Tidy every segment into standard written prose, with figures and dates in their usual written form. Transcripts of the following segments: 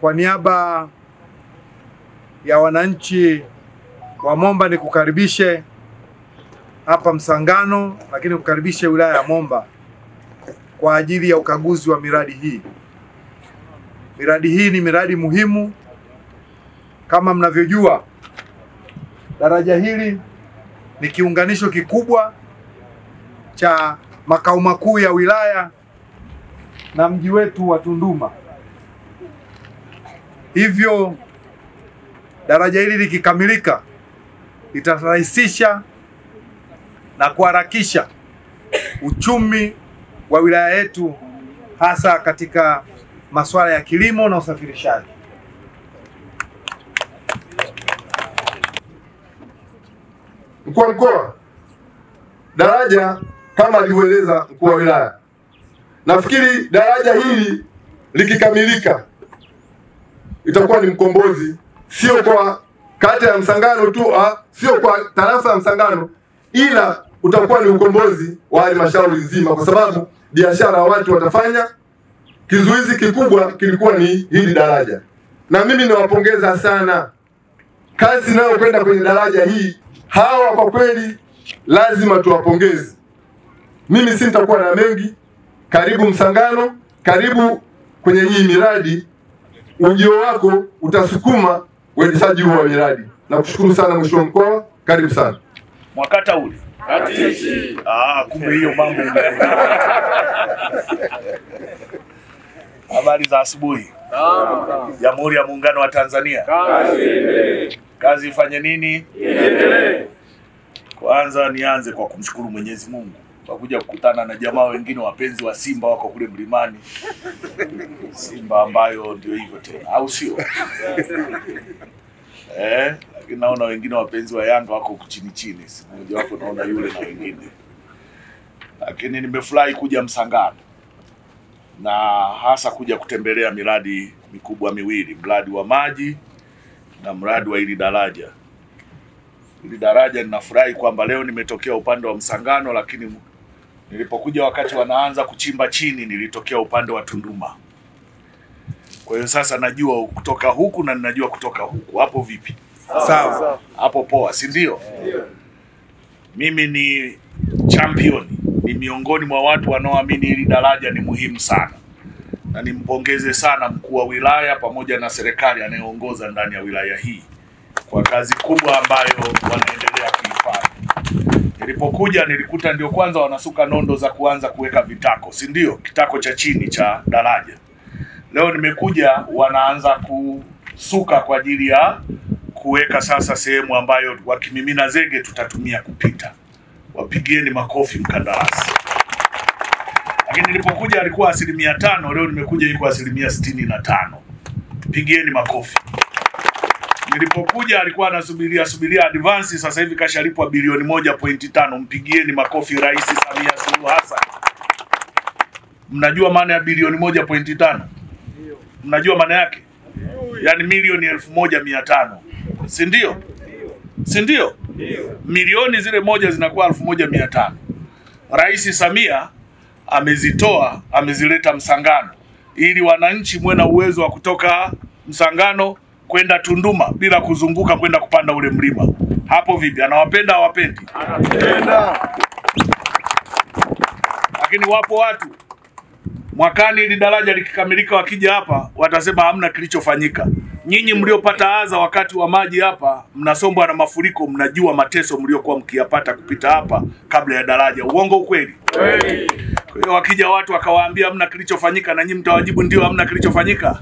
Kwa niaba ya wananchi wa Momba nikukaribishe hapa Msangano, lakini kukaribishe wilaya ya Momba kwa ajili ya ukaguzi wa miradi hii. Miradi hii ni miradi muhimu. Kama mnavyojua, daraja hili ni kiunganisho kikubwa cha makao makuu ya wilaya na mji wetu wa Tunduma. Hivyo daraja hili likikamilika litarahisisha na kuharakisha uchumi wa wilaya yetu, hasa katika masuala ya kilimo na usafirishaji. Mkuu wa mkoa, daraja kama alivyoeleza mkuu wa wilaya, nafikiri daraja hili likikamilika itakuwa ni mkombozi, sio kwa kata ya Msangano tu, sio kwa tarafa ya Msangano, ila utakuwa ni ukombozi wa halmashauri nzima, kwa sababu biashara watu watafanya. Kizuizi kikubwa kilikuwa ni hili daraja, na mimi nawapongeza sana kazi inayokwenda kwenye daraja hii. Hawa kwa kweli lazima tuwapongeze. Mimi si nitakuwa na mengi. Karibu Msangano, karibu kwenye hii miradi. Ujio wako utasukuma uendeshaji huu wa miradi. Nakushukuru sana mheshimiwa mkoa, karibu sana. Mwakata ule. Kumbe hiyo mambo. Habari za asubuhi. Jamhuri ya Muungano wa Tanzania. Kazi ifanye nini? Iendelee. Kwanza nianze kwa kumshukuru Mwenyezi Mungu kwa kuja kukutana na jamaa wengine wapenzi wa Simba wako kule mlimani. Simba ambayo ndio hivyo tena, au sio? Lakini naona wengine wapenzi wa Yanga wako chini chini. Mmoja wapo naona yule na wengine. Lakini nimefurahi kuja Msangano, na hasa kuja kutembelea miradi mikubwa miwili, mradi wa maji na mradi wa hili daraja. Hili daraja ninafurahi kwamba leo nimetokea upande wa Msangano, lakini nilipokuja wakati wanaanza kuchimba chini nilitokea upande wa Tunduma. Kwa hiyo sasa najua kutoka huku na ninajua kutoka huku. Hapo vipi? Sawa. Hapo poa, si ndio? Mimi ni champion, ni miongoni mwa watu wanaoamini hili daraja ni muhimu sana. Na nimpongeze sana mkuu wa wilaya pamoja na serikali anayeongoza ndani ya wilaya hii kwa kazi kubwa ambayo wanaendelea kuifanya. Nilipokuja nilikuta ndio kwanza wanasuka nondo za kuanza kuweka vitako, si ndio? Kitako cha chini cha daraja. Leo nimekuja wanaanza kusuka kwa ajili ya kuweka sasa sehemu ambayo wakimimina zege tutatumia kupita. Wapigieni makofi mkandarasi. Lakini nilipokuja alikuwa 5%, leo nimekuja iko 65%. Pigieni makofi. Nilipokuja alikuwa anasubiria advance, sasa hivi kashalipwa bilioni 1.5. Mpigieni makofi Rais Samia Suluhu Hassan. Mnajua maana ya bilioni 1.5? Mnajua maana yake? Yaani milioni 1,500. Si ndio? Si ndio? Milioni zile moja zinakuwa 1,500. Rais Samia amezitoa, amezileta Msangano ili wananchi mwe na uwezo wa kutoka Msangano kwenda Tunduma bila kuzunguka kwenda kupanda ule mlima. Hapo vipi? Anawapenda hawapendi? Anapenda. Lakini wapo watu mwakani ili daraja likikamilika wakija hapa watasema hamna kilichofanyika. Nyinyi mliopata adha wakati wa maji hapa, mnasombwa na mafuriko, mnajua mateso mliokuwa mkiyapata kupita hapa kabla ya daraja. Uongo ukweli? Kweli. Kwa hiyo wakija watu wakawaambia hamna kilichofanyika, na nyinyi mtawajibu ndio hamna kilichofanyika.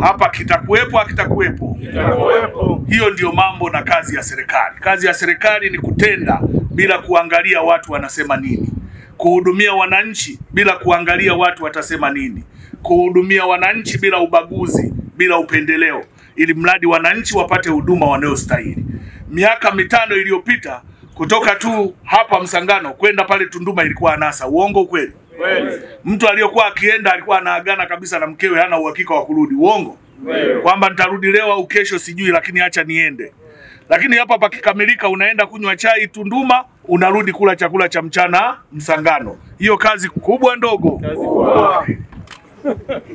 Hapa kitakuwepo, hakitakuwepo? Kitakuwepo. Hiyo ndio mambo na kazi ya serikali. Kazi ya serikali ni kutenda bila kuangalia watu wanasema nini. Kuhudumia wananchi bila kuangalia watu watasema nini. Kuhudumia wananchi bila ubaguzi, bila upendeleo, ili mradi wananchi wapate huduma wanayostahili. Miaka 5 iliyopita kutoka tu hapa Msangano kwenda pale Tunduma ilikuwa anasa. Uongo kweli? Kweli. Mtu aliyokuwa akienda alikuwa anaagana kabisa na mkewe, hana uhakika wa kurudi. Uongo? Kweli. Kwamba nitarudi leo au kesho sijui, lakini acha niende. Lakini hapa pakikamilika unaenda kunywa chai Tunduma, unarudi kula chakula cha mchana Msangano. Hiyo kazi kubwa ndogo? Kazi kubwa.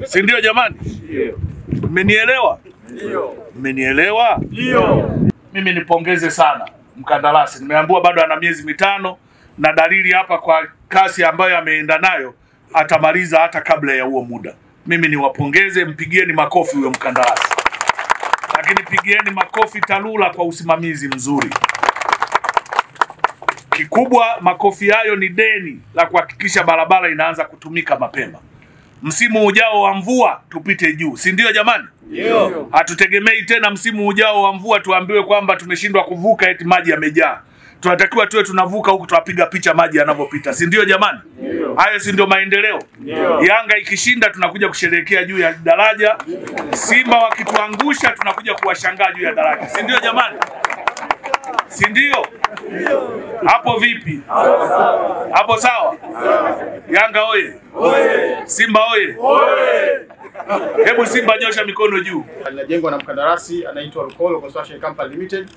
Si ndio jamani? Ndio. Mmenielewa? Ndio. Mmenielewa? Ndio. Mimi nipongeze sana mkandarasi. Nimeambiwa bado ana miezi mitano na dalili hapa kwa kasi ambayo ameenda nayo atamaliza hata kabla ya huo muda. Mimi niwapongeze, mpigieni makofi huyo mkandarasi. Lakini pigieni makofi TARURA kwa usimamizi mzuri. Kikubwa makofi hayo ni deni la kuhakikisha barabara inaanza kutumika mapema. Msimu ujao wa mvua tupite juu, si ndio jamani? Ndio. Hatutegemei tena msimu ujao wa mvua tuambiwe kwamba tumeshindwa kuvuka eti maji yamejaa. Tunatakiwa tuwe tunavuka huku tuwapiga picha maji yanapopita, si ndio jamani? Hayo si ndio maendeleo? Yanga ikishinda tunakuja kusherehekea juu ya daraja. Simba wakituangusha tunakuja kuwashangaa juu ya daraja, si ndio jamani? Si ndio? Hapo vipi? Hapo sawa? Yanga oye! Simba oye! Hebu Simba nyosha mikono juu. Linajengwa na mkandarasi anaitwa Lukolo Construction Company Limited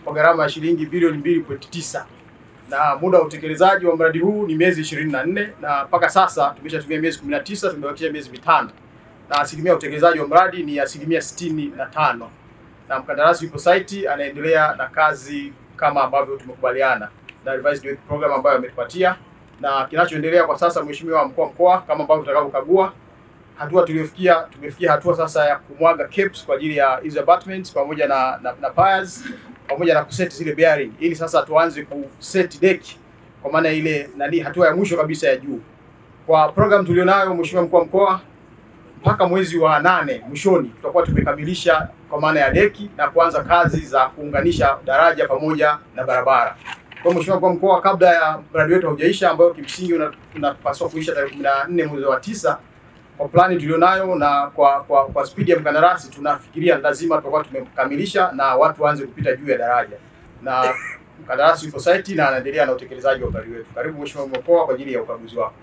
kwa gharama ya shilingi bilioni 2.9 na muda wa utekelezaji wa mradi huu ni miezi 24 na mpaka sasa tumeshatumia miezi 19, tumebakisha miezi 5 na asilimia ya utekelezaji wa mradi ni asilimia 65 na mkandarasi yupo site anaendelea na kazi kama ambavyo tumekubaliana na revised work program ambayo ametupatia, na kinachoendelea kwa sasa, Mheshimiwa Mkuu wa Mkoa, kama ambavyo tutakavyokagua hatua tumefikia hatua sasa ya kumwaga caps kwa ajili ya hizo abutments pamoja na piers pamoja na kuset zile bearing, ili sasa tuanze kuset deck kwa maana ile hatua ya mwisho kabisa ya juu. Kwa program tulionayo, Mheshimiwa Mkuu wa Mkoa, mpaka mwezi wa 8 mwishoni tutakuwa tumekamilisha kwa maana ya deki na kuanza kazi za kuunganisha daraja pamoja na barabara. Kwa Mheshimiwa Mkuu wa Mkoa, kabla ya mradi wetu haujaisha, ambayo kimsingi unapaswa kuisha tarehe 14 mwezi wa 9, kwa plani tulionayo na kwa speed ya mkandarasi, tunafikiria lazima tutakuwa tumekamilisha na watu waanze kupita juu ya daraja, na mkandarasi yuko site na anaendelea na utekelezaji wa mradi wetu. Karibu Mheshimiwa Mkuu wa Mkoa kwa ajili ya ukaguzi wako.